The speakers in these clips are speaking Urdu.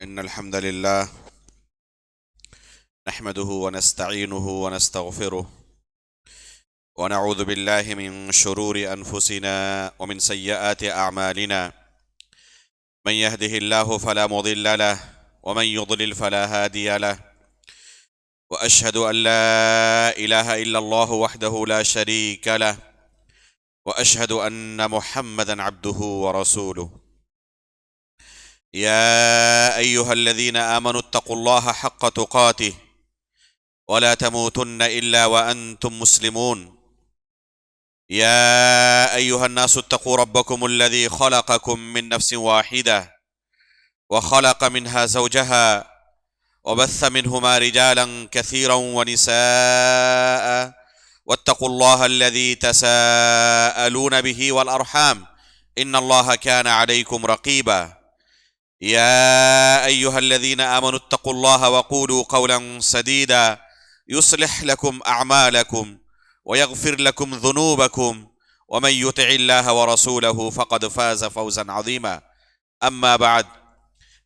إن الحمد لله نحمده ونستعينه ونستغفره ونعوذ بالله من شرور أنفسنا ومن سيئات أعمالنا. من يهده الله فلا مضل له ومن يضلل فلا هادي له، وأشهد أن لا إله إلا الله وحده لا شريك له، وأشهد أن محمدا عبده ورسوله. يا أيها الذين آمنوا اتقوا الله حق تقاته ولا تموتن إلا وأنتم مسلمون. يا أيها الناس اتقوا ربكم الذي خلقكم من نفس واحدة وخلق منها زوجها وبث منهما رجالا كثيرا ونساء، واتقوا الله الذي تساءلون به والأرحام إن الله كان عليكم رقيبا. يا أيها الذين آمنوا اتقوا الله وقولوا قولا سديدا يصلح لكم أعمالكم ويغفر لكم ذنوبكم، ومن يطع الله ورسوله فقد فاز فوزا عظيما. أما بعد،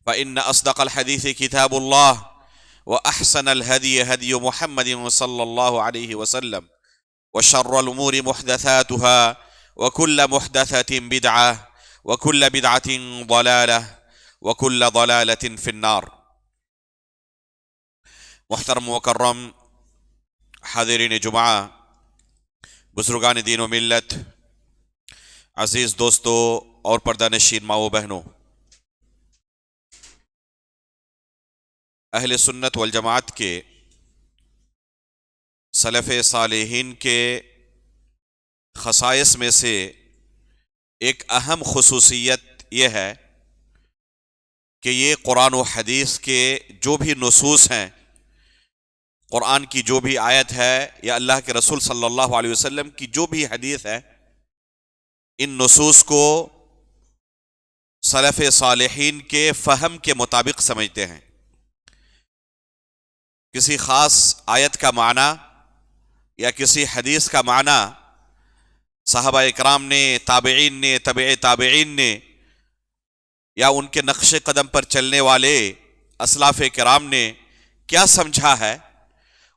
فإن أصدق الحديث كتاب الله، وأحسن الهدي هدي محمد صلى الله عليه وسلم، وشر الأمور محدثاتها، وكل محدثة بدعة، وكل بدعة ضلالة، وكل ضلالة في النار. محترم مکرم حاضرین جمعہ، بزرگان دین و ملت، عزیز دوستو اور پردہ نشین ماؤں بہنوں، اہل سنت والجماعت کے سلف صالحین کے خصائص میں سے ایک اہم خصوصیت یہ ہے کہ یہ قرآن و حدیث کے جو بھی نصوص ہیں، قرآن کی جو بھی آیت ہے یا اللہ کے رسول صلی اللہ علیہ وسلم کی جو بھی حدیث ہے، ان نصوص کو سلف صالحین کے فہم کے مطابق سمجھتے ہیں۔ کسی خاص آیت کا معنی یا کسی حدیث کا معنی صحابہ اکرام نے، تابعین نے، تبع تابعین نے، یا ان کے نقش قدم پر چلنے والے اسلاف کرام نے کیا سمجھا ہے،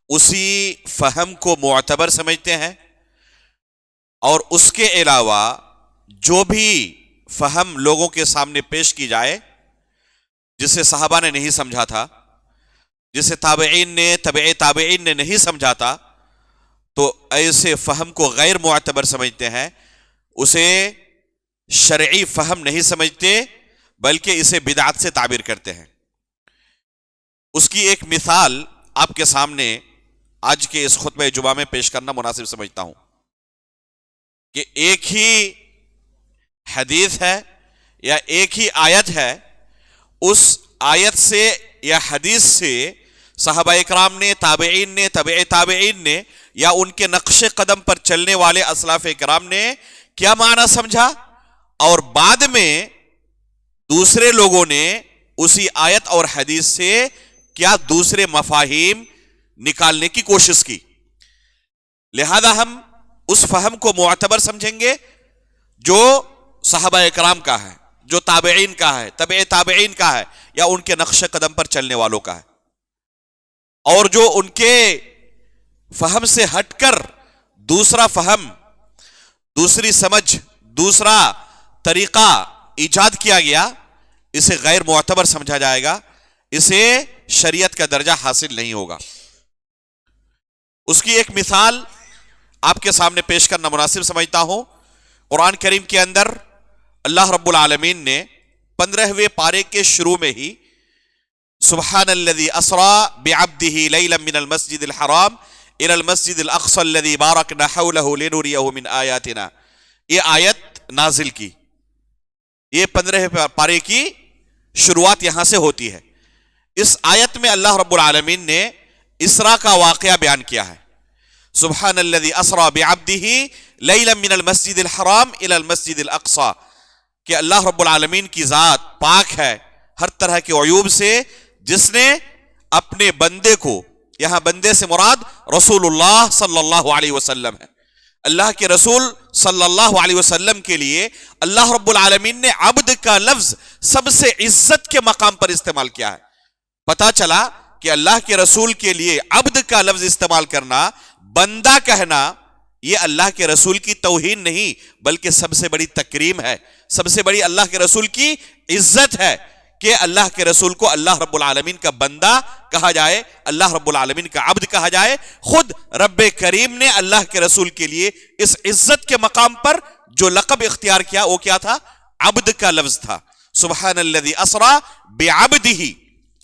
اسی فہم کو معتبر سمجھتے ہیں، اور اس کے علاوہ جو بھی فہم لوگوں کے سامنے پیش کی جائے جسے صحابہ نے نہیں سمجھا تھا، جسے تابعین نے، تبع تابعین نے نہیں سمجھا تھا، تو ایسے فہم کو غیر معتبر سمجھتے ہیں، اسے شرعی فہم نہیں سمجھتے، بلکہ اسے بدعت سے تعبیر کرتے ہیں۔ اس کی ایک مثال آپ کے سامنے آج کے اس خطبہ جمعہ میں پیش کرنا مناسب سمجھتا ہوں کہ ایک ہی حدیث ہے یا ایک ہی آیت ہے، اس آیت سے یا حدیث سے صحابہ اکرام نے، تابعین نے، تبع تابعین نے، یا ان کے نقش قدم پر چلنے والے اسلاف کرام نے کیا معنی سمجھا، اور بعد میں دوسرے لوگوں نے اسی آیت اور حدیث سے کیا دوسرے مفاہیم نکالنے کی کوشش کی۔ لہذا ہم اس فہم کو معتبر سمجھیں گے جو صحابہ اکرام کا ہے، جو تابعین کا ہے، تبع تابعین کا ہے، یا ان کے نقش قدم پر چلنے والوں کا ہے، اور جو ان کے فہم سے ہٹ کر دوسرا فہم، دوسری سمجھ، دوسرا طریقہ ایجاد کیا گیا، اسے غیر معتبر سمجھا جائے گا، اسے شریعت کا درجہ حاصل نہیں ہوگا۔ اس کی ایک مثال آپ کے سامنے پیش کرنا مناسب سمجھتا ہوں۔ قرآن کریم کے اندر اللہ رب العالمین نے 15ویں پارے کے شروع میں ہی سبحان الذی اسری بعبدہ لیلا من المسجد الحرام الى المسجد الاقصى الذی بارکنا حولہ لنریہ من آیاتنا، یہ آیت نازل کی۔ یہ 15ویں پارے کی شروعات یہاں سے ہوتی ہے۔ اس آیت میں اللہ رب العالمین نے اسراء کا واقعہ بیان کیا ہے۔ سبحان الذی اسری بعبدہ لیلا من المسجد الحرام الى المسجد الاقصى، کہ اللہ رب العالمین کی ذات پاک ہے ہر طرح کے عیوب سے، جس نے اپنے بندے کو، یہاں بندے سے مراد رسول اللہ صلی اللہ علیہ وسلم ہے، اللہ کے رسول صلی اللہ علیہ وسلم کے لیے اللہ رب العالمین نے عبد کا لفظ سب سے عزت کے مقام پر استعمال کیا ہے. پتا چلا کہ اللہ کے رسول کے لیے عبد کا لفظ استعمال کرنا، بندہ کہنا، یہ اللہ کے رسول کی توہین نہیں بلکہ سب سے بڑی تکریم ہے، سب سے بڑی اللہ کے رسول کی عزت ہے کہ اللہ کے رسول کو اللہ رب العالمین کا بندہ کہا جائے، اللہ رب العالمین کا عبد کہا جائے. خود رب کریم نے اللہ کے رسول کے لیے اس عزت کے مقام پر جو لقب اختیار کیا وہ کیا تھا؟ عبد کا لفظ تھا. سبحان الذی اسری بعبدہ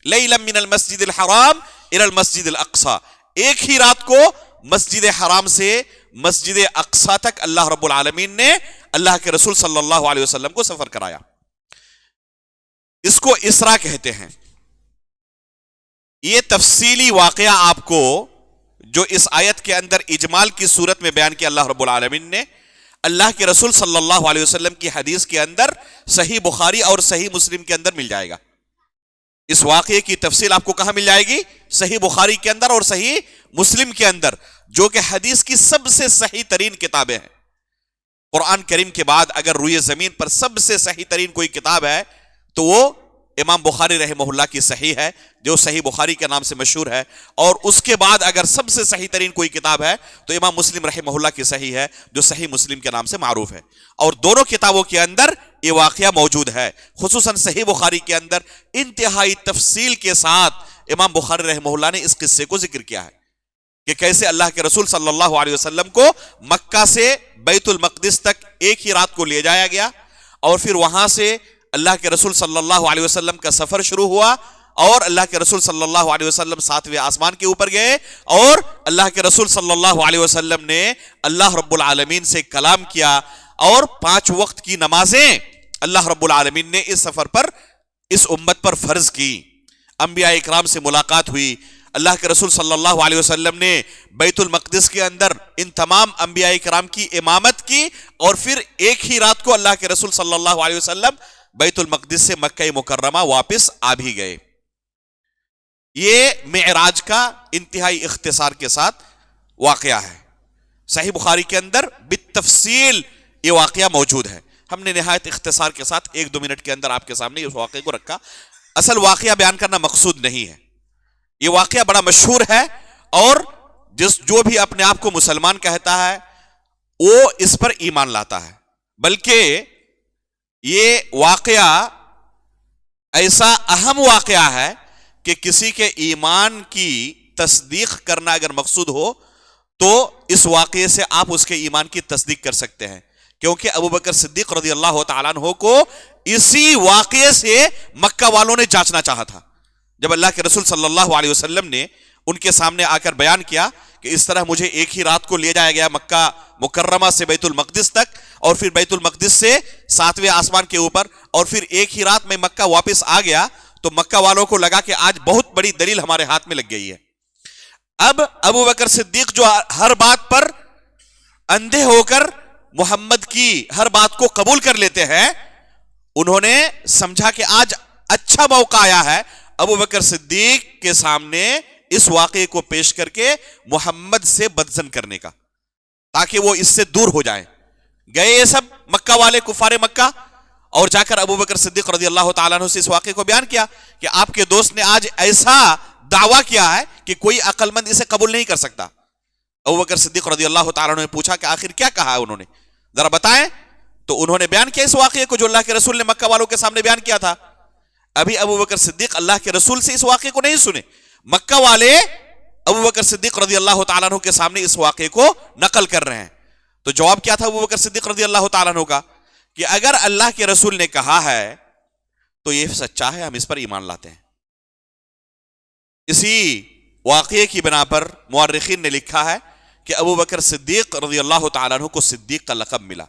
لیلا من المسجد الحرام الی المسجد الاقصی. ایک ہی رات کو مسجد حرام سے مسجد اقصی تک اللہ رب العالمین نے اللہ کے رسول صلی اللہ علیہ وسلم کو سفر کرایا. اس کو اسرا کہتے ہیں. یہ تفصیلی واقعہ آپ کو جو اس آیت کے اندر اجمال کی صورت میں بیان کیا اللہ رب العالمین نے، اللہ کے رسول صلی اللہ علیہ وسلم کی حدیث کے اندر صحیح بخاری اور صحیح مسلم کے اندر مل جائے گا. اس واقعے کی تفصیل آپ کو کہاں مل جائے گی؟ صحیح بخاری کے اندر اور صحیح مسلم کے اندر، جو کہ حدیث کی سب سے صحیح ترین کتابیں ہیں. قرآن کریم کے بعد اگر روئے زمین پر سب سے صحیح ترین کوئی کتاب ہے تو وہ امام بخاری رحمہ اللہ کی صحیح ہے، جو صحیح بخاری کے نام سے مشہور ہے. اور اس کے بعد اگر سب سے صحیح ترین کوئی کتاب ہے تو امام مسلم رحمہ اللہ کی صحیح ہے، جو صحیح مسلم کے نام سے معروف ہے. اور دونوں کتابوں کے اندر یہ واقعہ موجود ہے. خصوصاً صحیح بخاری کے اندر انتہائی تفصیل کے ساتھ امام بخاری رحمہ اللہ نے اس قصے کو ذکر کیا ہے کہ کیسے اللہ کے رسول صلی اللہ علیہ وسلم کو مکہ سے بیت المقدس تک ایک ہی رات کو لے جایا گیا، اور پھر وہاں سے اللہ کے رسول صلی اللہ علیہ وسلم کا سفر شروع ہوا، اور اللہ کے رسول صلی اللہ علیہ وسلم 7ویں آسمان کے اوپر گئے، اور اللہ کے رسول صلی اللہ علیہ وسلم نے اللہ رب العالمین سے کلام کیا، اور 5 وقت کی نمازیں اللہ رب العالمین نے اس سفر پر اس امت پر فرض کی. انبیاء اکرام سے ملاقات ہوئی. اللہ کے رسول صلی اللہ علیہ وسلم نے بیت المقدس کے اندر ان تمام انبیاء اکرام کی امامت کی، اور پھر ایک ہی رات کو اللہ کے رسول صلی اللہ علیہ وسلم بیت المقدس سے مکہ مکرمہ واپس آ بھی گئے. یہ معراج کا انتہائی اختصار کے ساتھ واقعہ ہے. صحیح بخاری کے اندر بالتفصیل یہ واقعہ موجود ہے. ہم نے نہایت اختصار کے ساتھ 1-2 منٹ کے اندر آپ کے سامنے اس واقعے کو رکھا. اصل واقعہ بیان کرنا مقصود نہیں ہے. یہ واقعہ بڑا مشہور ہے، اور جو بھی اپنے آپ کو مسلمان کہتا ہے وہ اس پر ایمان لاتا ہے. بلکہ یہ واقعہ ایسا اہم واقعہ ہے کہ کسی کے ایمان کی تصدیق کرنا اگر مقصود ہو تو اس واقعے سے آپ اس کے ایمان کی تصدیق کر سکتے ہیں. کیونکہ ابو بکر صدیق رضی اللہ تعالیٰ عنہ کو اسی واقعے سے مکہ والوں نے جانچنا چاہا تھا. جب اللہ کے رسول صلی اللہ علیہ وسلم نے ان کے سامنے آ کر بیان کیا کہ اس طرح مجھے ایک ہی رات کو لے جایا گیا مکہ مکرمہ سے بیت المقدس تک، اور پھر بیت المقدس سے 7ویں آسمان کے اوپر، اور پھر ایک ہی رات میں مکہ واپس آ گیا، تو مکہ والوں کو لگا کہ آج بہت بڑی دلیل ہمارے ہاتھ میں لگ گئی ہے. اب ابو بکر صدیق جو ہر بات پر اندھے ہو کر محمد کی ہر بات کو قبول کر لیتے ہیں، انہوں نے سمجھا کہ آج اچھا موقع آیا ہے ابو بکر صدیق کے سامنے اس واقعے کو پیش کر کے محمد سے بدظن کرنے کا، تاکہ وہ اس سے دور ہو جائیں. گئے یہ سب مکہ والے کفار مکہ، اور جا کر ابو بکر صدیق رضی اللہ تعالیٰ عنہ سے اس واقعے کو بیان کیا کہ آپ کے دوست نے آج ایسا دعویٰ کیا ہے کہ کوئی عقل مند اسے قبول نہیں کر سکتا. ابو بکر صدیق رضی اللہ تعالیٰ عنہ نے پوچھا کہ آخر کیا کہا ہے انہوں نے، ذرا بتائیں. تو انہوں نے بیان کیا اس واقعے کو جو اللہ کے رسول نے مکہ والوں کے سامنے بیان کیا تھا. ابھی ابو بکر صدیق اللہ کے رسول سے اس واقعے کو نہیں سنے، مکہ والے ابو بکر صدیق رضی اللہ تعالیٰ عنہ کے سامنے اس واقعے کو نقل کر رہے ہیں. تو جواب کیا تھا ابو بکر صدیق رضی اللہ تعالیٰ عنہ کا کہ اگر اللہ کے رسول نے کہا ہے تو یہ سچا ہے، ہم اس پر ایمان لاتے ہیں. اسی واقعے کی بنا پر مورخین نے لکھا ہے کہ ابو بکر صدیق رضی اللہ تعالیٰ عنہ کو صدیق کا لقب ملا،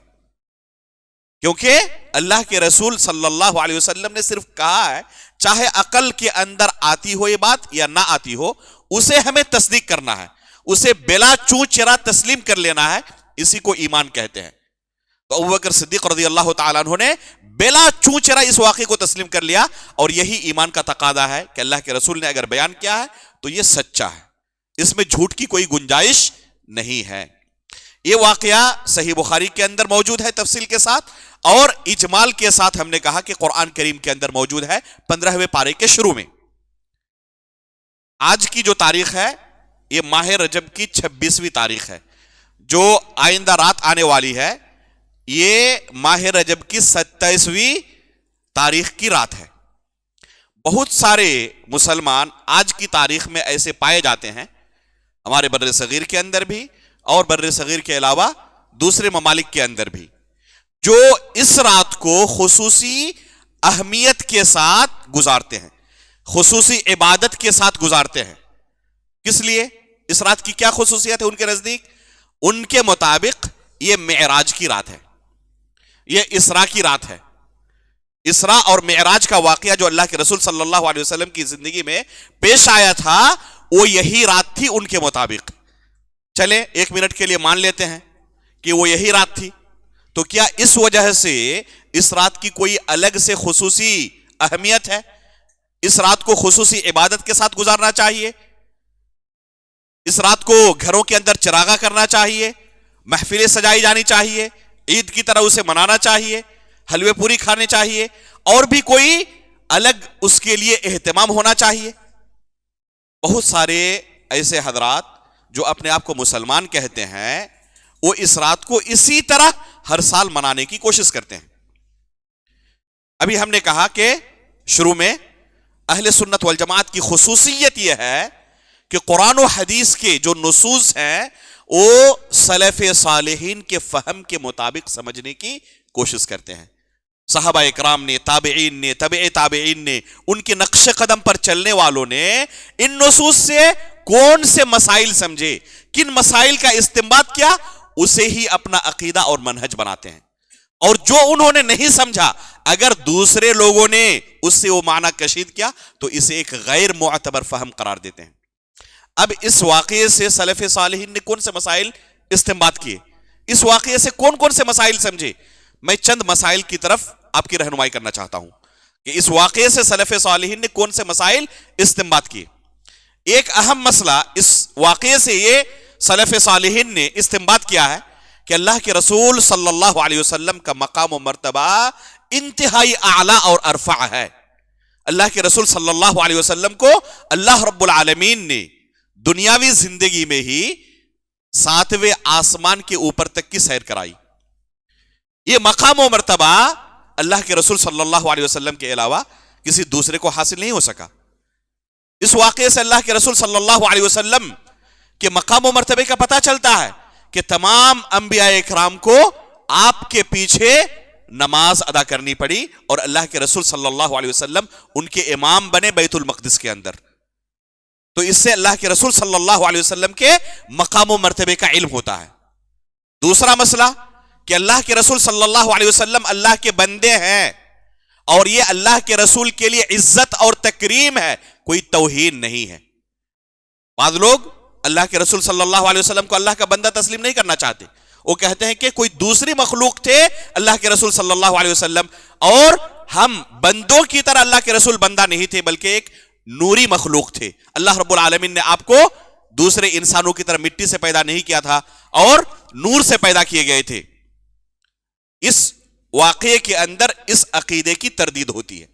کیونکہ اللہ کے رسول صلی اللہ علیہ وسلم نے صرف کہا ہے، چاہے عقل کے اندر آتی ہو یہ بات یا نہ آتی ہو، اسے ہمیں تصدیق کرنا ہے، اسے بلا چوں چرا تسلیم کر لینا ہے، اسی کو ایمان کہتے ہیں. تو ابو بکر صدیق رضی اللہ تعالیٰ عنہ نے بلا چوں چرا اس واقعے کو تسلیم کر لیا، اور یہی ایمان کا تقاضا ہے کہ اللہ کے رسول نے اگر بیان کیا ہے تو یہ سچا ہے، اس میں جھوٹ کی کوئی گنجائش نہیں ہے. یہ واقعہ صحیح بخاری کے اندر موجود ہے تفصیل کے ساتھ، اور اجمال کے ساتھ ہم نے کہا کہ قرآن کریم کے اندر موجود ہے 15ویں پارے کے شروع میں۔ آج کی جو تاریخ ہے یہ ماہ رجب کی 26ویں تاریخ ہے، جو آئندہ رات آنے والی ہے یہ ماہ رجب کی 27ویں تاریخ کی رات ہے۔ بہت سارے مسلمان آج کی تاریخ میں ایسے پائے جاتے ہیں، ہمارے بر صغیر کے اندر بھی اور بر صغیر کے علاوہ دوسرے ممالک کے اندر بھی، جو اس رات کو خصوصی اہمیت کے ساتھ گزارتے ہیں، خصوصی عبادت کے ساتھ گزارتے ہیں۔ کس لیے؟ اس رات کی کیا خصوصیت ہے ان کے نزدیک؟ ان کے مطابق یہ معراج کی رات ہے، یہ اسراء کی رات ہے۔ اسراء اور معراج کا واقعہ جو اللہ کے رسول صلی اللہ علیہ وسلم کی زندگی میں پیش آیا تھا وہ یہی رات تھی ان کے مطابق۔ چلے ایک منٹ کے لیے مان لیتے ہیں کہ وہ یہی رات تھی، تو کیا اس وجہ سے اس رات کی کوئی الگ سے خصوصی اہمیت ہے؟ اس رات کو خصوصی عبادت کے ساتھ گزارنا چاہیے، اس رات کو گھروں کے اندر چراغاں کرنا چاہیے، محفلیں سجائی جانی چاہیے، عید کی طرح اسے منانا چاہیے، حلوے پوری کھانے چاہیے، اور بھی کوئی الگ اس کے لیے اہتمام ہونا چاہیے؟ بہت سارے ایسے حضرات جو اپنے آپ کو مسلمان کہتے ہیں وہ اس رات کو اسی طرح ہر سال منانے کی کوشش کرتے ہیں۔ ابھی ہم نے کہا کہ شروع میں اہل سنت والجماعت کی خصوصیت یہ ہے کہ قرآن و حدیث کے جو نصوص ہیں وہ سلف صالحین کے فہم کے مطابق سمجھنے کی کوشش کرتے ہیں۔ صحابہ اکرام نے، تابعین نے، تبع تابعین نے، ان کے نقش قدم پر چلنے والوں نے ان نصوص سے کون سے مسائل سمجھے، کن مسائل کا استنباط کیا، اسے ہی اپنا عقیدہ اور منہج بناتے ہیں، اور جو انہوں نے نہیں سمجھا اگر دوسرے لوگوں نے اس سے وہ معنی کشید کیا تو اسے ایک غیر معتبر فہم قرار دیتے ہیں۔ اب اس واقعے سے سلف صالحین نے کون سے مسائل استنباط کیے، اس واقعے سے کون کون سے مسائل سمجھے، میں چند مسائل کی طرف آپ کی رہنمائی کرنا چاہتا ہوں کہ اس واقعے سے سلف صالحین نے کون سے مسائل استنباط کیے۔ ایک اہم مسئلہ اس واقعے سے یہ سلف صالحین نے استنباط کیا ہے کہ اللہ کے رسول صلی اللہ علیہ وسلم کا مقام و مرتبہ انتہائی اعلیٰ اور ارفع ہے۔ اللہ کے رسول صلی اللہ علیہ وسلم کو اللہ رب العالمین نے دنیاوی زندگی میں ہی 7ویں آسمان کے اوپر تک کی سیر کرائی۔ یہ مقام و مرتبہ اللہ کے رسول صلی اللہ علیہ وسلم کے علاوہ کسی دوسرے کو حاصل نہیں ہو سکا۔ اس واقعے سے اللہ کے رسول صلی اللہ علیہ وسلم کے مقام و مرتبے کا پتہ چلتا ہے کہ تمام انبیاء اکرام کو آپ کے پیچھے نماز ادا کرنی پڑی، اور اللہ کے رسول صلی اللہ علیہ وسلم ان کے امام بنے بیت المقدس کے اندر۔ تو اس سے اللہ کے رسول صلی اللہ علیہ وسلم کے مقام و مرتبے کا علم ہوتا ہے۔ دوسرا مسئلہ کہ اللہ کے رسول صلی اللہ علیہ وسلم اللہ کے بندے ہیں، اور یہ اللہ کے رسول کے لیے عزت اور تکریم ہے، کوئی توہین نہیں ہے۔ بعض لوگ اللہ کے رسول صلی اللہ علیہ وسلم کو اللہ کا بندہ تسلیم نہیں کرنا چاہتے، وہ کہتے ہیں کہ کوئی دوسری مخلوق تھے اللہ کے رسول صلی اللہ علیہ وسلم، اور ہم بندوں کی طرح اللہ کے رسول بندہ نہیں تھے بلکہ ایک نوری مخلوق تھے۔ اللہ رب العالمین نے آپ کو دوسرے انسانوں کی طرح مٹی سے پیدا نہیں کیا تھا اور نور سے پیدا کیے گئے تھے۔ اس واقعے کے اندر اس عقیدے کی تردید ہوتی ہے۔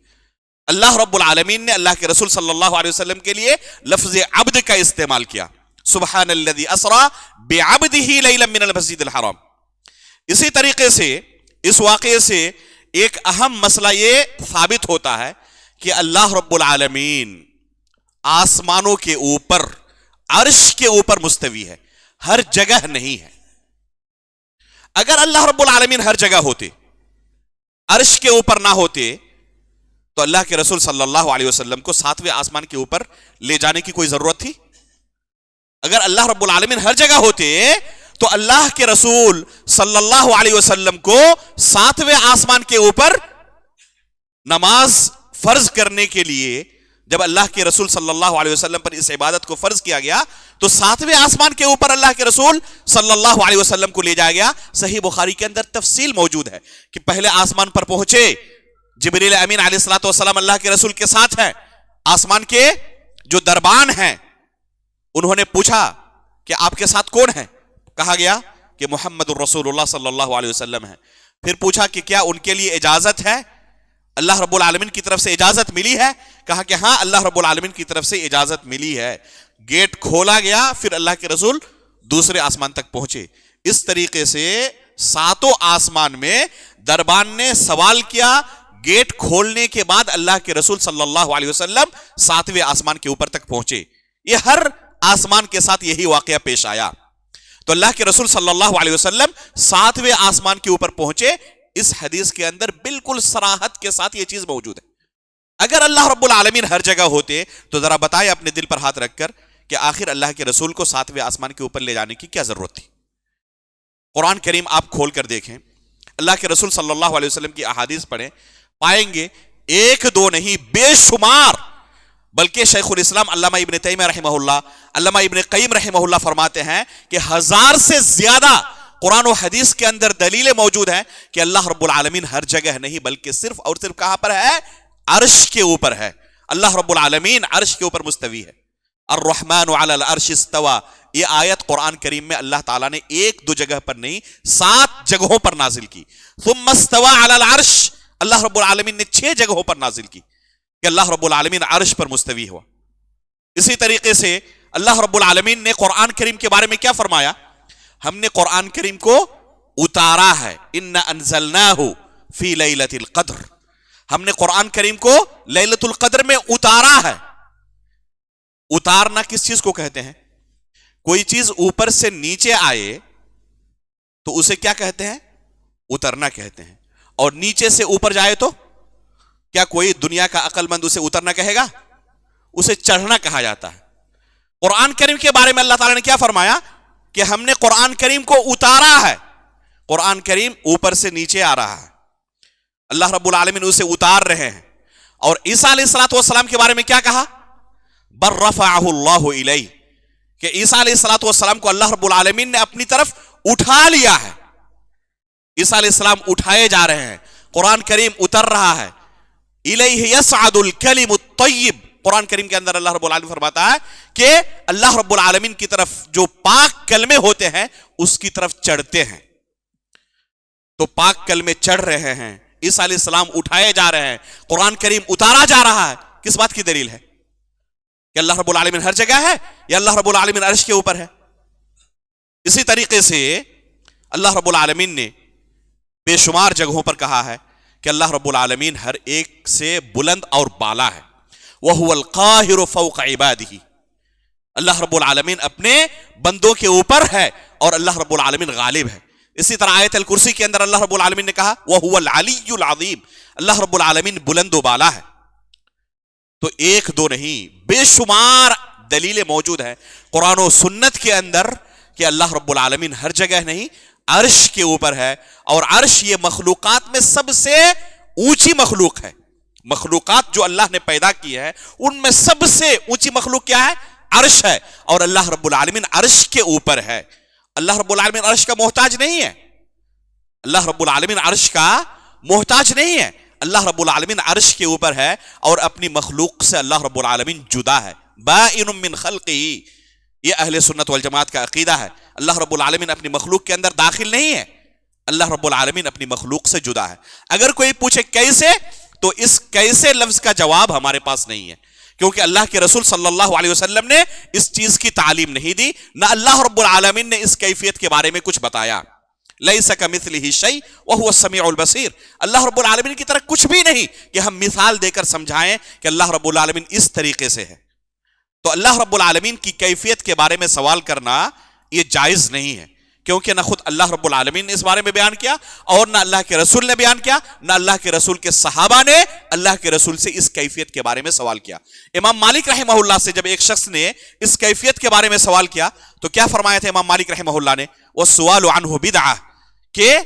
اللہ رب العالمین نے اللہ کے رسول صلی اللہ علیہ وسلم کے لیے لفظ عبد کا استعمال کیا، سبحان الذی اسری بعبدہ لیلا من المسجد الحرام۔ اسی طریقے سے اس واقعے سے ایک اہم مسئلہ یہ ثابت ہوتا ہے کہ اللہ رب العالمین آسمانوں کے اوپر، عرش کے اوپر مستوی ہے، ہر جگہ نہیں ہے۔ اگر اللہ رب العالمین ہر جگہ ہوتے، عرش کے اوپر نہ ہوتے، تو اللہ کے رسول صلی اللہ علیہ وسلم کو 7ویں آسمان کے اوپر لے جانے کی کوئی ضرورت تھی؟ اگر اللہ رب العالمین ہر جگہ ہوتے تو اللہ کے رسول صلی اللہ علیہ وسلم کو 7ویں آسمان کے اوپر نماز فرض کرنے کے لیے جب اللہ کے رسول صلی اللہ علیہ وسلم پر اس عبادت کو فرض کیا گیا تو 7ویں آسمان کے اوپر اللہ کے رسول صلی اللہ علیہ وسلم کو لے جایا گیا۔ صحیح بخاری کے اندر تفصیل موجود ہے کہ پہلے آسمان پر پہنچے، جبریل امین علیہ الصلوۃ والسلام اللہ کے رسول کے ساتھ ہے، آسمان کے جو دربان ہیں انہوں نے پوچھا کہ آپ کے ساتھ کون ہے؟ کہا گیا کہ محمد الرسول اللہ صلی اللہ علیہ وسلم ہے. پھر پوچھا کہ کیا ان کے لیے اجازت ہے؟ اللہ رب العالمین کی طرف سے اجازت ملی ہے؟ کہا کہ ہاں اللہ رب العالمین کی طرف سے اجازت ملی ہے. گیٹ کھولا گیا, پھر اللہ کے رسول دوسرے آسمان تک پہنچے. اس طریقے سے ساتوں آسمان میں دربان نے سوال کیا, گیٹ کھولنے کے بعد اللہ کے رسول صلی اللہ علیہ وسلم ساتویں آسمان کے اوپر تک پہنچے. یہ ہر آسمان کے ساتھ یہی واقعہ پیش آیا. تو اللہ کے رسول صلی اللہ علیہ وسلم ساتویں آسمان کے اوپر پہنچے. اس حدیث کے اندر بالکل صراحت کے ساتھ یہ چیز موجود ہے. اگر اللہ رب العالمین ہر جگہ ہوتے تو ذرا بتائیں اپنے دل پر ہاتھ رکھ کر کہ آخر اللہ کے رسول کو ساتویں آسمان کے اوپر لے جانے کی کیا ضرورت تھی؟ قرآن کریم آپ کھول کر دیکھیں, اللہ کے رسول صلی اللہ علیہ وسلم کی احادیث پڑھیں, پائیں گے ایک دو نہیں بے شمار, بلکہ شیخ الاسلام علامہ ابن تیمیہ رحمہ اللہ, علامہ ابن قیم رحمہ اللہ فرماتے ہیں کہ 1000 سے زیادہ قرآن و حدیث کے اندر دلیلیں موجود ہیں کہ اللہ رب العالمین ہر جگہ نہیں بلکہ صرف اور صرف کہاں پر ہے؟ عرش کے اوپر ہے. اللہ رب العالمین عرش کے اوپر مستوی ہے. الرحمن علی العرش استوى, یہ آیت قرآن کریم میں اللہ تعالیٰ نے ایک دو جگہ پر نہیں 7 جگہوں پر نازل کی. ثم استوى علی العرش, اللہ رب العالمین نے 6 جگہوں پر نازل کی کہ اللہ رب العالمین عرش پر مستوی ہوا. اسی طریقے سے اللہ رب العالمین نے قرآن کریم کے بارے میں کیا فرمایا؟ ہم نے قرآن کریم کو اتارا ہے. انا انزلناہ فی لیلۃ القدر, ہم نے قرآن کریم کو لیلۃ القدر میں اتارا ہے. اتارنا کس چیز کو کہتے ہیں؟ کوئی چیز اوپر سے نیچے آئے تو اسے کیا کہتے ہیں؟ اترنا کہتے ہیں. اور نیچے سے اوپر جائے تو کیا کوئی دنیا کا عقل مند اسے اترنا کہے گا؟ اسے چڑھنا کہا جاتا ہے. قرآن کریم کے بارے میں اللہ تعالیٰ نے کیا فرمایا کہ ہم نے قرآن کریم کو اتارا ہے. قرآن کریم اوپر سے نیچے آ رہا ہے, اللہ رب العالمین اسے اتار رہے ہیں. اور عیسیٰ علیہ الصلوۃ والسلام کے بارے میں کیا کہا؟ بر رفعہ اللہ الیہ, کہ عیسیٰ علیہ الصلوۃ والسلام کو اللہ رب العالمین نے اپنی طرف اٹھا لیا ہے. عیسیٰ علیہ السلام اٹھائے جا رہے ہیں, قرآن کریم اتر رہا ہے. الیہ یصعد الکلم الطیب, قرآن کریم کے اندر اللہ رب العالمین فرماتا ہے کہ اللہ رب العالمین کی طرف جو پاک کلمے ہوتے ہیں اس کی طرف چڑھتے ہیں. تو پاک کلمے چڑھ رہے ہیں, عیسیٰ علیہ السلام اٹھائے جا رہے ہیں, قرآن کریم اتارا جا رہا ہے. کس بات کی دلیل ہے؟ کہ اللہ رب العالمین ہر جگہ ہے یا اللہ رب العالمین عرش کے اوپر ہے. اسی طریقے سے اللہ رب العالمین نے بے شمار جگہوں پر کہا ہے کہ اللہ رب العالمین ہر ایک سے بلند اور بالا ہے. وَهُوَ الْقَاهِرُ فَوْقَ عِبَادِهِ, اللہ رب العالمین اپنے بندوں کے اوپر ہے اور اللہ رب العالمین غالب ہے. اسی طرح آیت الکرسی کے اندر اللہ رب العالمین نے کہا وَهُوَ الْعَلِيُّ الْعَظِيمُ, اللہ رب العالمین بلند و بالا ہے. تو ایک دو نہیں بے شمار دلیلیں موجود ہیں قرآن و سنت کے اندر کہ اللہ رب العالمین ہر جگہ نہیں عرش کے اوپر ہے. اور عرش یہ مخلوقات میں سب سے اونچی مخلوق ہے. مخلوقات جو اللہ نے پیدا کی ہے ان میں سب سے اونچی مخلوق کیا ہے؟ عرش ہے. اور اللہ رب العالمین عرش کے اوپر ہے. اللہ رب العالمین عرش کا محتاج نہیں ہے. اللہ رب العالمین عرش کا محتاج نہیں ہے. اللہ رب العالمین عرش کے اوپر ہے اور اپنی مخلوق سے اللہ رب العالمین جدا ہے. بائن من خلقہ, یہ اہل سنت والجماعت کا عقیدہ ہے. اللہ رب العالمین اپنی مخلوق کے اندر داخل نہیں ہے, اللہ رب العالمین اپنی مخلوق سے جدا ہے. اگر کوئی پوچھے کیسے, تو اس کیسے لفظ کا جواب ہمارے پاس نہیں ہے, کیونکہ اللہ کے رسول صلی اللہ علیہ وسلم نے اس چیز کی تعلیم نہیں دی, نہ اللہ رب العالمین نے اس کیفیت کے بارے میں کچھ بتایا. لیس کمثلہ شیء وہو السمیع البصیر, اللہ رب العالمین کی طرح کچھ بھی نہیں کہ ہم مثال دے کر سمجھائیں کہ اللہ رب العالمین اس طریقے سے ہے. تو اللہ رب العالمین کی کیفیت کے بارے میں سوال کرنا یہ جائز نہیں ہے, کیونکہ نہ خود اللہ رب العالمین نے اس بارے میں بیان کیا اور نہ اللہ کے رسول نے بیان کیا, نہ اللہ کے رسول کے صحابہ نے اللہ کے رسول سے اس کیفیت کے بارے میں سوال کیا. امام مالک رحمہ اللہ سے جب ایک شخص نے اس کیفیت کے بارے میں سوال کیا تو کیا فرمایا تھا امام مالک رحمہ اللہ نے؟ وَالسُّؤَالُ عَنْهُ بِدْعَةٌ, کہ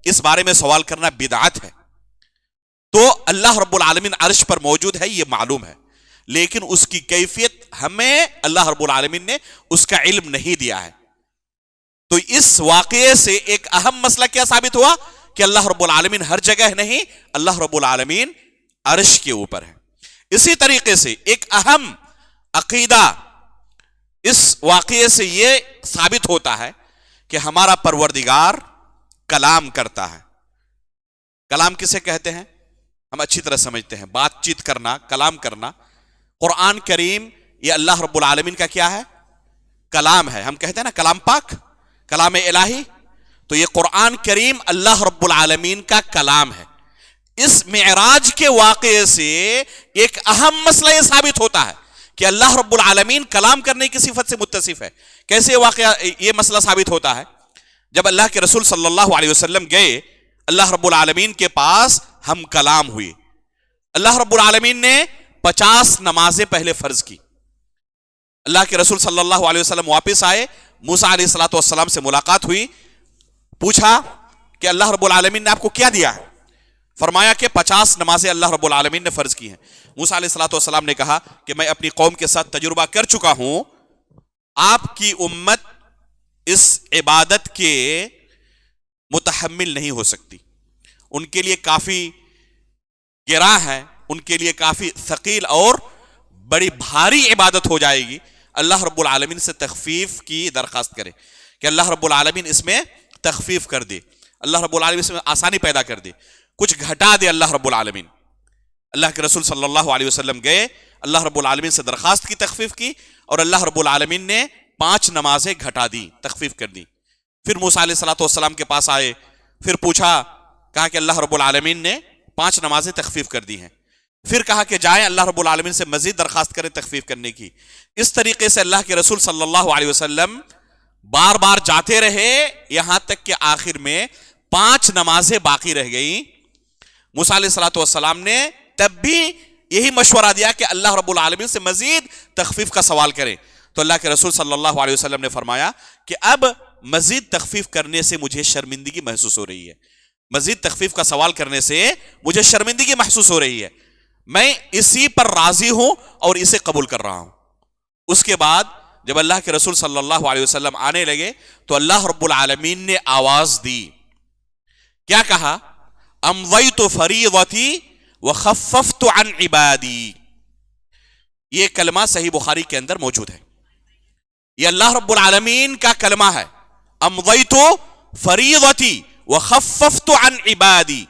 اس بارے میں سوال کرنا بدعت ہے. تو اللہ رب العالمین عرش پر موجود ہے یہ معلوم ہے, لیکن اس کی کیفیت ہمیں اللہ رب العالمین نے اس کا علم نہیں دیا ہے. تو اس واقعے سے ایک اہم مسئلہ کیا ثابت ہوا کہ اللہ رب العالمین ہر جگہ نہیں, اللہ رب العالمین عرش کے اوپر ہے. اسی طریقے سے ایک اہم عقیدہ اس واقعے سے یہ ثابت ہوتا ہے کہ ہمارا پروردگار کلام کرتا ہے. کلام کسے کہتے ہیں؟ ہم اچھی طرح سمجھتے ہیں. بات چیت کرنا، کلام کرنا. قرآن کریم یہ اللہ رب العالمین کا کیا ہے؟ کلام ہے. ہم کہتے ہیں نا کلام پاک، کلام الہی. تو یہ قرآن کریم اللہ رب العالمین کا کلام ہے. اس معراج کے واقعے سے ایک اہم مسئلہ یہ ثابت ہوتا ہے کہ اللہ رب العالمین کلام کرنے کی صفت سے متصف ہے. کیسے واقعہ یہ مسئلہ ثابت ہوتا ہے؟ جب اللہ کے رسول صلی اللہ علیہ وسلم گئے اللہ رب العالمین کے پاس، ہم کلام ہوئے. اللہ رب العالمین نے 50 نمازیں پہلے فرض کی. اللہ کے رسول صلی اللہ علیہ وسلم واپس آئے، موسیٰ علیہ السلام سے ملاقات ہوئی. پوچھا کہ اللہ رب العالمین نے آپ کو کیا دیا ہے؟ فرمایا کہ 50 نمازیں اللہ رب العالمین نے فرض کی ہیں. موسیٰ علیہ السلام نے کہا کہ میں اپنی قوم کے ساتھ تجربہ کر چکا ہوں، آپ کی امت اس عبادت کے متحمل نہیں ہو سکتی. ان کے لیے کافی گراں ہے، ان کے لیے کافی ثقیل اور بڑی بھاری عبادت ہو جائے گی. اللہ رب العالمین سے تخفیف کی درخواست کرے کہ اللہ رب العالمین اس میں تخفیف کر دے، اللہ رب العالمین اس میں آسانی پیدا کر دے، کچھ گھٹا دے اللہ رب العالمین. اللہ کے رسول صلی اللہ علیہ وسلم گئے، اللہ رب العالمین سے درخواست کی، تخفیف کی، اور اللہ رب العالمین نے 5 نمازیں گھٹا دی، تخفیف کر دی. پھر موسیٰ علیہ السلام کے پاس آئے، پھر پوچھا، کہا کہ اللہ رب العالمین نے 5 نمازیں تخفیف کر دی ہیں. پھر کہا کہ جائیں اللہ رب العالمین سے مزید درخواست کریں تخفیف کرنے کی. اس طریقے سے اللہ کے رسول صلی اللہ علیہ وسلم بار بار جاتے رہے، یہاں تک کہ آخر میں 5 نمازیں باقی رہ گئیں. موسیٰ علیہ السلام نے تب بھی یہی مشورہ دیا کہ اللہ رب العالمین سے مزید تخفیف کا سوال کریں. تو اللہ کے رسول صلی اللہ علیہ وسلم نے فرمایا کہ اب مزید تخفیف کرنے سے مجھے شرمندگی محسوس ہو رہی ہے، مزید تخفیف کا سوال کرنے سے مجھے شرمندگی محسوس ہو رہی ہے، میں اسی پر راضی ہوں اور اسے قبول کر رہا ہوں. اس کے بعد جب اللہ کے رسول صلی اللہ علیہ وسلم آنے لگے تو اللہ رب العالمین نے آواز دی. کیا کہا؟ امضیت فریضتی وخففت عن عبادی. یہ کلمہ صحیح بخاری کے اندر موجود ہے. یہ اللہ رب العالمین کا کلمہ ہے، امضیت فریضتی وخففت عن عبادی،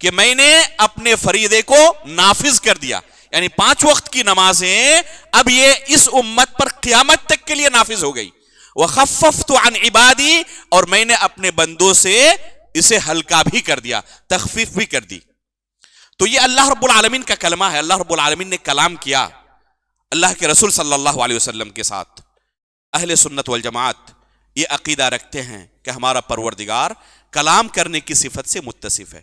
کہ میں نے اپنے فریضے کو نافذ کر دیا. یعنی 5 وقت کی نمازیں اب یہ اس امت پر قیامت تک کے لیے نافذ ہو گئی. وخففت عن عبادی، اور میں نے اپنے بندوں سے اسے ہلکا بھی کر دیا، تخفیف بھی کر دی. تو یہ اللہ رب العالمین کا کلمہ ہے. اللہ رب العالمین نے کلام کیا اللہ کے رسول صلی اللہ علیہ وسلم کے ساتھ. اہل سنت والجماعت یہ عقیدہ رکھتے ہیں کہ ہمارا پروردگار کلام کرنے کی صفت سے متصف ہے.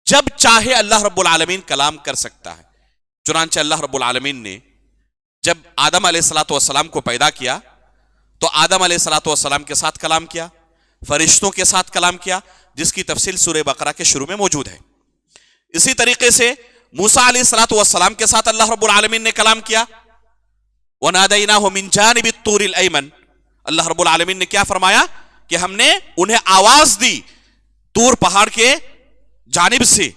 جب چاہے اللہ رب العالمین کلام کر سکتا ہے. چنانچہ اللہ رب العالمین نے جب آدم علیہ السلام کو پیدا کیا تو آدم علیہ السلام کے ساتھ کلام کیا، فرشتوں کے ساتھ کلام کیا، جس کی تفصیل سورہ بقرہ کے شروع میں موجود ہے. اسی طریقے سے موسیٰ علیہ السلام کے ساتھ اللہ رب العالمین نے کلام کیا. وَنَادَيْنَاهُ مِن جَانِبِ الطُّورِ الْأَيْمَنِ. اللہ رب العالمین نے کیا فرمایا کہ ہم نے انہیں آواز دی طور پہاڑ کے جانب سے.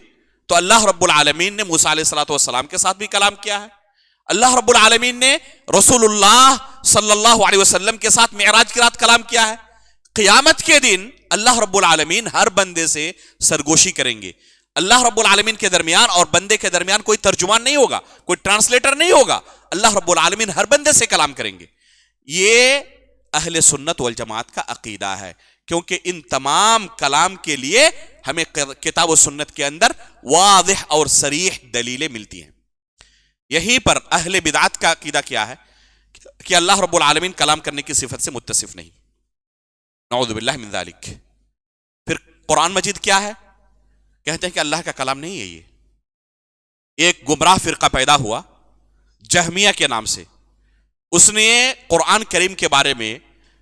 تو اللہ رب العالمین نے موسیٰ علیہ السلام کے ساتھ بھی کلام کیا ہے. اللہ رب العالمین نے رسول اللہ صلی اللہ علیہ وسلم کے ساتھ معراج کی رات کلام کیا ہے. قیامت کے دن اللہ رب العالمین ہر بندے سے سرگوشی کریں گے. اللہ رب العالمین کے درمیان اور بندے کے درمیان کوئی ترجمان نہیں ہوگا، کوئی ٹرانسلیٹر نہیں ہوگا. اللہ رب العالمین ہر بندے سے کلام کریں گے. یہ اہل سنت والجماعت کا عقیدہ ہے، کیونکہ ان تمام کلام کے لیے ہمیں کتاب و سنت کے اندر واضح اور صریح دلیلیں ملتی ہیں. یہیں پر اہل بدعت کا عقیدہ کیا ہے کہ اللہ رب العالمین کلام کرنے کی صفت سے متصف نہیں. نعوذ باللہ من ذالک. پھر قرآن مجید کیا ہے؟ کہتے ہیں کہ اللہ کا کلام نہیں ہے. یہ ایک گمراہ فرقہ پیدا ہوا جہمیہ کے نام سے. اس نے قرآن کریم کے بارے میں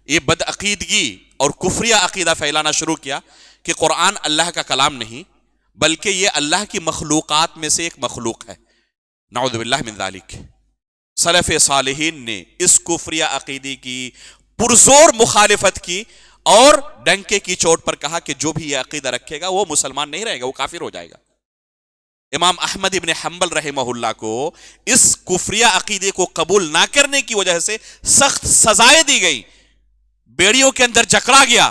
یہ بدعقیدگی اور کفریہ عقیدہ پھیلانا شروع کیا کہ قرآن اللہ کا کلام نہیں بلکہ یہ اللہ کی مخلوقات میں سے ایک مخلوق ہے. نعوذ باللہ من ذالک. سلف صالحین نے اس کفریہ عقیدے کی پرزور مخالفت کی اور ڈنکے کی چوٹ پر کہا کہ جو بھی یہ عقیدہ رکھے گا وہ مسلمان نہیں رہے گا، وہ کافر ہو جائے گا. امام احمد ابن حنبل رحمہ اللہ کو اس کفریہ عقیدے کو قبول نہ کرنے کی وجہ سے سخت سزائیں دی گئی، بیڑیوں کے اندر جکڑا گیا،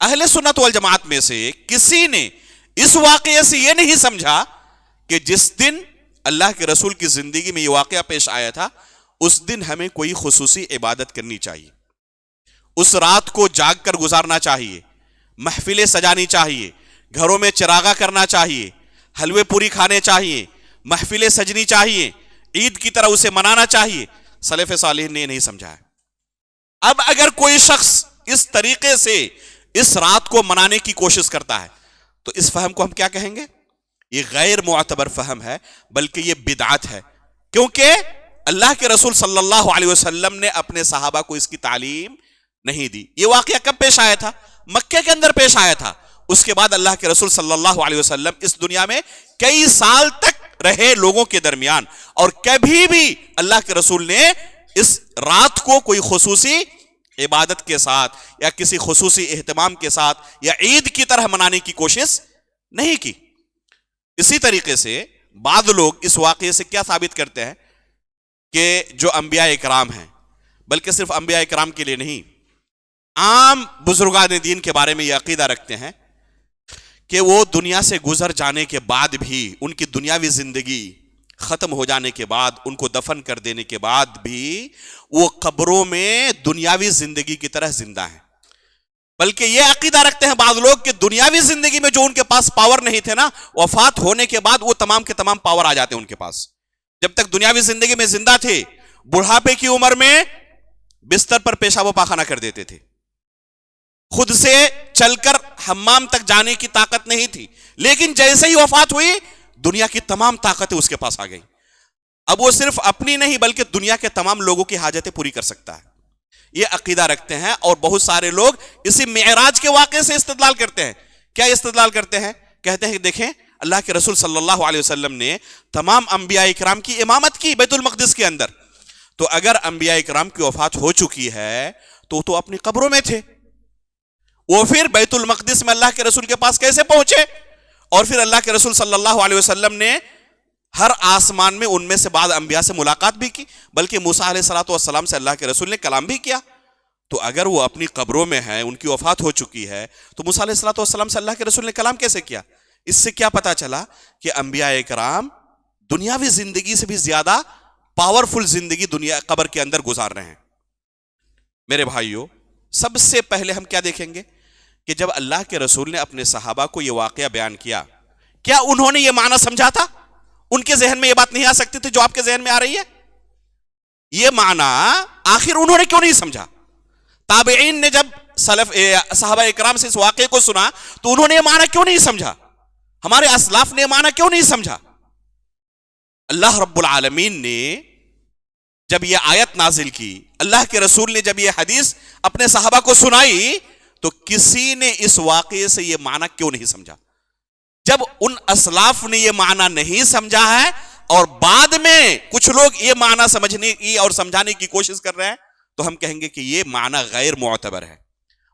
اہل سنت والجماعت میں سے کسی نے اس واقعے سے یہ نہیں سمجھا کہ جس دن اللہ کے رسول کی زندگی میں یہ واقعہ پیش آیا تھا اس دن ہمیں کوئی خصوصی عبادت کرنی چاہیے، اس رات کو جاگ کر گزارنا چاہیے، محفلیں سجانی چاہیے، گھروں میں چراغا کرنا چاہیے، حلوے پوری کھانے چاہیے، محفلیں سجنی چاہیے، عید کی طرح اسے منانا چاہیے۔ سلف صالح نے نہیں سمجھا ہے۔ اب اگر کوئی شخص اس طریقے سے اس رات کو منانے کی کوشش کرتا ہے تو اس فہم کو ہم کیا کہیں گے؟ یہ غیر معتبر فہم ہے، بلکہ یہ بدعت ہے، کیونکہ اللہ کے رسول صلی اللہ علیہ وسلم نے اپنے صحابہ کو اس کی تعلیم نہیں دی۔ یہ واقعہ کب پیش آیا تھا؟ مکے کے اندر پیش آیا تھا۔ اس کے بعد اللہ کے رسول صلی اللہ علیہ وسلم اس دنیا میں کئی سال تک رہے لوگوں کے درمیان، اور کبھی بھی اللہ کے رسول نے اس رات کو کوئی خصوصی عبادت کے ساتھ یا کسی خصوصی اہتمام کے ساتھ یا عید کی طرح منانے کی کوشش نہیں کی۔ اسی طریقے سے بعض لوگ اس واقعے سے کیا ثابت کرتے ہیں کہ جو انبیاء اکرام ہیں، بلکہ صرف انبیاء اکرام کے لیے نہیں، عام بزرگان دین کے بارے میں یہ عقیدہ رکھتے ہیں کہ وہ دنیا سے گزر جانے کے بعد بھی، ان کی دنیاوی زندگی ختم ہو جانے کے بعد، ان کو دفن کر دینے کے بعد بھی وہ قبروں میں دنیاوی زندگی کی طرح زندہ ہیں۔ بلکہ یہ عقیدہ رکھتے ہیں بعض لوگ کہ دنیاوی زندگی میں جو ان کے پاس پاور نہیں تھے نا، وفات ہونے کے بعد وہ تمام کے تمام پاور آ جاتے ہیں ان کے پاس۔ جب تک دنیاوی زندگی میں زندہ تھے، بڑھاپے کی عمر میں بستر پر پیشاب و پاخانہ کر دیتے تھے، خود سے چل کر حمام تک جانے کی طاقت نہیں تھی، لیکن جیسے ہی وفات ہوئی دنیا کی تمام طاقتیں اس کے پاس آ گئی۔ اب وہ صرف اپنی نہیں بلکہ دنیا کے تمام لوگوں کی حاجتیں پوری کر سکتا ہے۔ یہ عقیدہ رکھتے ہیں، اور بہت سارے لوگ اسی معراج کے واقعے سے استدلال کرتے ہیں۔ کیا استدلال کرتے ہیں؟ کہتے ہیں کہ دیکھیں اللہ کے رسول صلی اللہ علیہ وسلم نے تمام انبیاء اکرام کی امامت کی بیت المقدس کے اندر، تو اگر انبیاء اکرام کی وفات ہو چکی ہے تو اپنی قبروں میں تھے، وہ پھر بیت المقدس میں اللہ کے رسول کے پاس کیسے پہنچے؟ اور پھر اللہ کے رسول صلی اللہ علیہ وسلم نے ہر آسمان میں ان میں سے بعض انبیاء سے ملاقات بھی کی، بلکہ موسیٰ علیہ الصلوۃ والسلام سے اللہ کے رسول نے کلام بھی کیا۔ تو اگر وہ اپنی قبروں میں ہیں، ان کی وفات ہو چکی ہے، تو موسیٰ علیہ الصلوۃ والسلام سے اللہ کے رسول نے کلام کیسے کیا؟ اس سے کیا پتا چلا کہ انبیاء کرام دنیاوی زندگی سے بھی زیادہ پاورفل زندگی دنیا قبر کے اندر گزار رہے ہیں۔ میرے بھائیوں، سب سے پہلے ہم کیا دیکھیں گے کہ جب اللہ کے رسول نے اپنے صحابہ کو یہ واقعہ بیان کیا، کیا انہوں نے یہ معنی سمجھا تھا؟ ان کے ذہن میں یہ بات نہیں آ سکتی تھی جو آپ کے ذہن میں آ رہی ہے؟ یہ معنی آخر انہوں نے کیوں نہیں سمجھا؟ تابعین نے جب صحابہ اکرام سے اس واقعے کو سنا تو انہوں نے یہ معنی کیوں نہیں سمجھا؟ ہمارے اسلاف نے یہ معنی کیوں نہیں سمجھا؟ اللہ رب العالمین نے جب یہ آیت نازل کی، اللہ کے رسول نے جب یہ حدیث اپنے صحابہ کو سنائی، تو کسی نے اس واقعے سے یہ معنی کیوں نہیں سمجھا؟ جب ان اسلاف نے یہ معنی نہیں سمجھا ہے اور بعد میں کچھ لوگ یہ معنی سمجھنے کی اور سمجھانے کی کوشش کر رہے ہیں، تو ہم کہیں گے کہ یہ معنی غیر معتبر ہے۔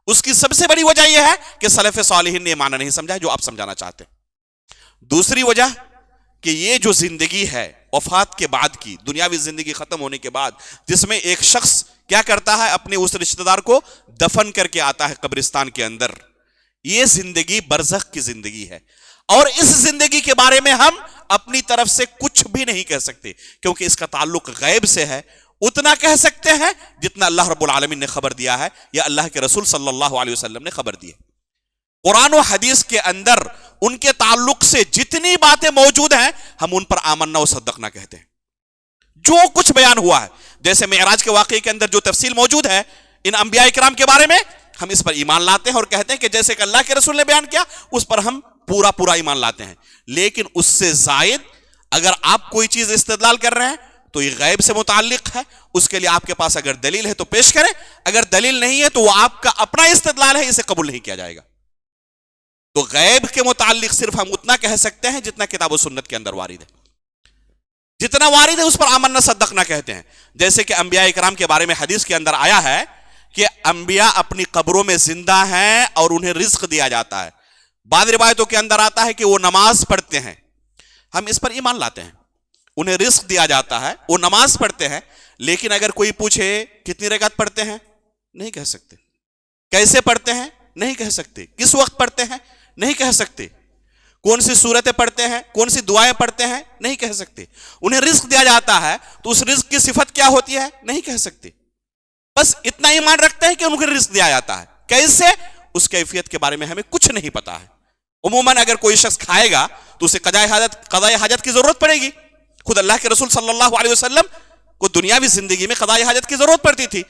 اس کی سب سے بڑی وجہ یہ ہے کہ سلف صالحین نے یہ معنی نہیں سمجھا جو آپ سمجھانا چاہتے ہیں۔ دوسری وجہ کہ یہ جو زندگی ہے وفات کے بعد کی، دنیاوی زندگی ختم ہونے کے بعد، جس میں ایک شخص کیا کرتا ہے، اپنے اس رشتہ دار کو دفن کر کے آتا ہے قبرستان کے اندر، یہ زندگی برزخ کی زندگی ہے، اور اس زندگی کے بارے میں ہم اپنی طرف سے کچھ بھی نہیں کہہ سکتے، کیونکہ اس کا تعلق غیب سے ہے۔ اتنا کہہ سکتے ہیں جتنا اللہ رب العالمین نے خبر دیا ہے یا اللہ کے رسول صلی اللہ علیہ وسلم نے خبر دی ہے۔ قرآن و حدیث کے اندر ان کے تعلق سے جتنی باتیں موجود ہیں ہم ان پر آمنا و صدقنا کہتے ہیں۔ جو کچھ بیان ہوا ہے، جیسے معراج کے واقعے کے اندر جو تفصیل موجود ہے ان انبیاء کرام کے بارے میں، ہم اس پر ایمان لاتے ہیں اور کہتے ہیں کہ جیسے کہ اللہ کے رسول نے بیان کیا اس پر ہم پورا ایمان لاتے ہیں۔ لیکن اس سے زائد اگر آپ کوئی چیز استدلال کر رہے ہیں تو یہ غیب سے متعلق ہے، اس کے لیے آپ کے پاس اگر دلیل ہے تو پیش کریں، اگر دلیل نہیں ہے تو وہ آپ کا اپنا استدلال ہے، اسے قبول نہیں کیا جائے گا۔ تو غیب کے متعلق صرف ہم اتنا کہہ سکتے ہیں جتنا کتاب و سنت کے اندر وارد ہے، جتنا وارد ہے اس پر آمنا صدقنا کہتے ہیں۔ جیسے کہ انبیاء کرام کے بارے میں حدیث کے اندر آیا ہے کہ انبیاء اپنی قبروں میں زندہ ہیں اور انہیں رزق دیا جاتا ہے۔ بعض روایتوں کے اندر آتا ہے کہ وہ نماز پڑھتے ہیں، ہم اس پر ایمان لاتے ہیں، انہیں رزق دیا جاتا ہے، وہ نماز پڑھتے ہیں۔ لیکن اگر کوئی پوچھے کتنی رکعت پڑھتے ہیں، نہیں کہہ سکتے۔ کیسے پڑھتے ہیں، نہیں کہہ سکتے. کس وقت پڑھتے ہیں؟ نہیں کہہ سکتے. کون سی صورتیں پڑھتے ہیں، کون سی دعائیں پڑھتے ہیں، نہیں کہہ سکتے. انہیں رزق دیا جاتا ہے تو اس رزق کی صفت کیا ہوتی ہے، نہیں کہہ سکتے. بس اتنا ایمان رکھتے ہیں کہ ان کو رزق دیا جاتا ہے. کیسے؟ اس کیفیت کے بارے میں ہمیں کچھ نہیں پتا ہے. عموماً اگر کوئی شخص کھائے گا تو اسے قضاء حاجت کی ضرورت پڑے گی. خود اللہ کے رسول صلی اللہ علیہ وسلم کو دنیاوی زندگی میں قضاء حاجت کی ضرورت پڑتی تھی.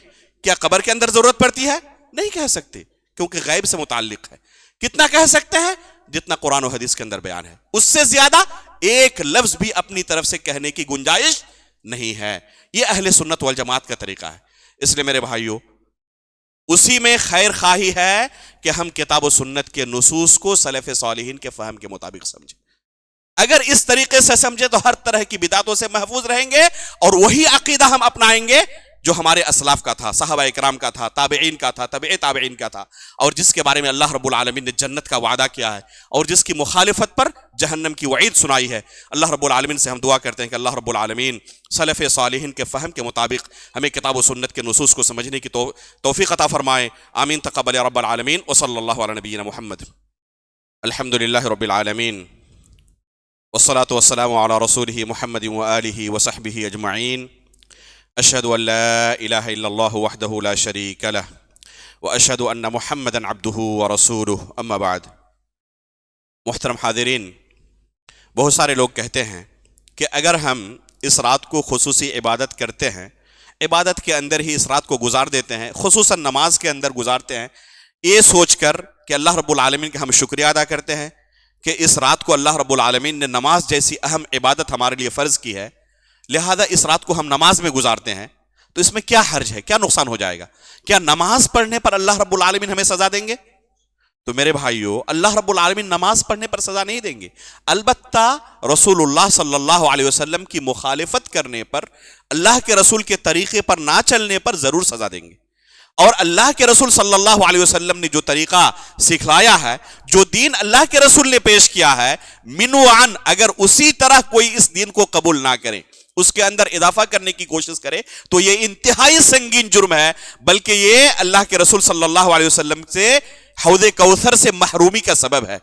کیا قبر کے اندر ضرورت پڑتی ہے؟ نہیں کہہ سکتے، کیونکہ غیب سے متعلق ہے. کتنا کہہ سکتے ہیں؟ جتنا قرآن و حدیث کے اندر بیان ہے. اس سے زیادہ ایک لفظ بھی اپنی طرف سے کہنے کی گنجائش نہیں ہے. یہ اہل سنت والجماعت کا طریقہ ہے. اس لیے میرے بھائیوں، اسی میں خیر خواہی ہے کہ ہم کتاب و سنت کے نصوص کو سلف صالحین کے فہم کے مطابق سمجھیں. اگر اس طریقے سے سمجھے تو ہر طرح کی بدعتوں سے محفوظ رہیں گے، اور وہی عقیدہ ہم اپنائیں گے جو ہمارے اسلاف کا تھا، صحابہ اکرام کا تھا، تابعین کا تھا، تبع تابعین کا تھا، اور جس کے بارے میں اللہ رب العالمین نے جنت کا وعدہ کیا ہے، اور جس کی مخالفت پر جہنم کی وعید سنائی ہے. اللہ رب العالمین سے ہم دعا کرتے ہیں کہ اللہ رب العالمین سلف صالحین کے فہم کے مطابق ہمیں کتاب و سنت کے نصوص کو سمجھنے کی توفیق عطا فرمائے. آمین. تقبل رب العالمین. وصلی اللہ علی نبینا محمد. الحمد للہ رب العالمین، والصلاة والسلام علی رسولہ محمد وآلہ وصحبہ اجمعین. اشہد ان لا الہ الا اللہ وحدہ لا شریک لہ واشہد ان محمدا عبدہ ورسولہ. اما بعد. محترم حاضرین، بہت سارے لوگ کہتے ہیں کہ اگر ہم اس رات کو خصوصی عبادت کرتے ہیں، عبادت کے اندر ہی اس رات کو گزار دیتے ہیں، خصوصاً نماز کے اندر گزارتے ہیں، یہ سوچ کر کہ اللہ رب العالمین کا ہم شکریہ ادا کرتے ہیں کہ اس رات کو اللہ رب العالمین نے نماز جیسی اہم عبادت ہمارے لیے فرض کی ہے، لہذا اس رات کو ہم نماز میں گزارتے ہیں. تو اس میں کیا حرج ہے، کیا نقصان ہو جائے گا؟ کیا نماز پڑھنے پر اللہ رب العالمین ہمیں سزا دیں گے؟ تو میرے بھائیو، اللہ رب العالمین نماز پڑھنے پر سزا نہیں دیں گے. البتہ رسول اللہ صلی اللہ علیہ وسلم کی مخالفت کرنے پر، اللہ کے رسول کے طریقے پر نہ چلنے پر ضرور سزا دیں گے. اور اللہ کے رسول صلی اللہ علیہ وسلم نے جو طریقہ سکھلایا ہے، جو دین اللہ کے رسول نے پیش کیا ہے، من وعن، اگر اسی طرح کوئی اس دین کو قبول نہ کرے، اس کے اندر اضافہ کرنے کی کوشش کرے، تو یہ انتہائی سنگین جرم ہے. بلکہ یہ اللہ کے رسول صلی اللہ علیہ وسلم سے حوض کوثر سے محرومی کا سبب ہے.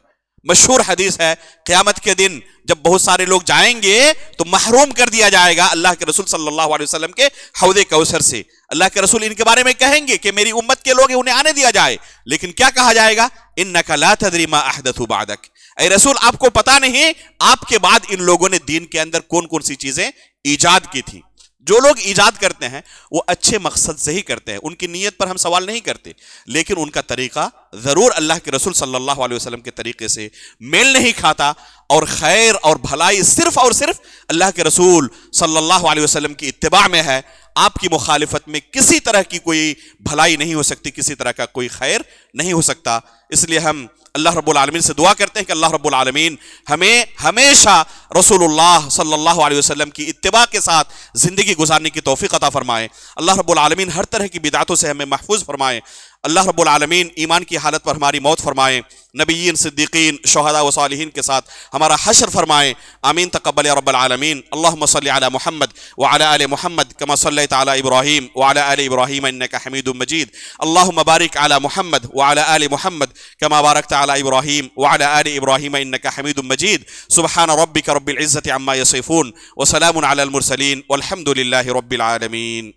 مشہور حدیث ہے، قیامت کے دن جب بہت سارے لوگ جائیں گے تو محروم کر دیا جائے گا اللہ کے رسول صلی اللہ علیہ وسلم کے حوض کوثر سے. اللہ کے رسول ان کے بارے میں کہیں گے کہ میری امت کے لوگ ہیں، انہیں آنے دیا جائے. لیکن کیا کہا جائے گا؟ انک لا تدری ما احدثوا بعدک. اے رسول، آپ کو پتا نہیں آپ کے بعد ان لوگوں نے دین کے اندر کون کون سی چیزیں ایجاد کی تھی. جو لوگ ایجاد کرتے ہیں وہ اچھے مقصد سے ہی کرتے ہیں، ان کی نیت پر ہم سوال نہیں کرتے، لیکن ان کا طریقہ ضرور اللہ کے رسول صلی اللہ علیہ وسلم کے طریقے سے میل نہیں کھاتا. اور خیر اور بھلائی صرف اور صرف اللہ کے رسول صلی اللہ علیہ وسلم کی اتباع میں ہے. آپ کی مخالفت میں کسی طرح کی کوئی بھلائی نہیں ہو سکتی، کسی طرح کا کوئی خیر نہیں ہو سکتا. اس لیے ہم اللہ رب العالمین سے دعا کرتے ہیں کہ اللہ رب العالمین ہمیں ہمیشہ رسول اللہ صلی اللہ علیہ وسلم کی اتباع کے ساتھ زندگی گزارنے کی توفیق عطا فرمائے. اللہ رب العالمین ہر طرح کی بدعتوں سے ہمیں محفوظ فرمائے. اللہ رب العالمین ایمان کی حالت پر ہماری موت فرمائے، نبیین، صدیقین، شہداء و صالحین کے ساتھ ہمارا حشر فرمائے. آمین. تقبل یا رب العالمین. اللہم صلی علی محمد وعلی آل محمد کما صلیت علی ابراہیم وعلی آل ابراہیم انک حمید مجید. اللہم بارک علی محمد وعلی آل محمد کما بارکت علی ابراہیم وعلی آل ابراہیم انک حمید مجید. سبحان ربک رب العزة عما یصفون وسلام علی المرسلین والحمد للہ رب العالمین.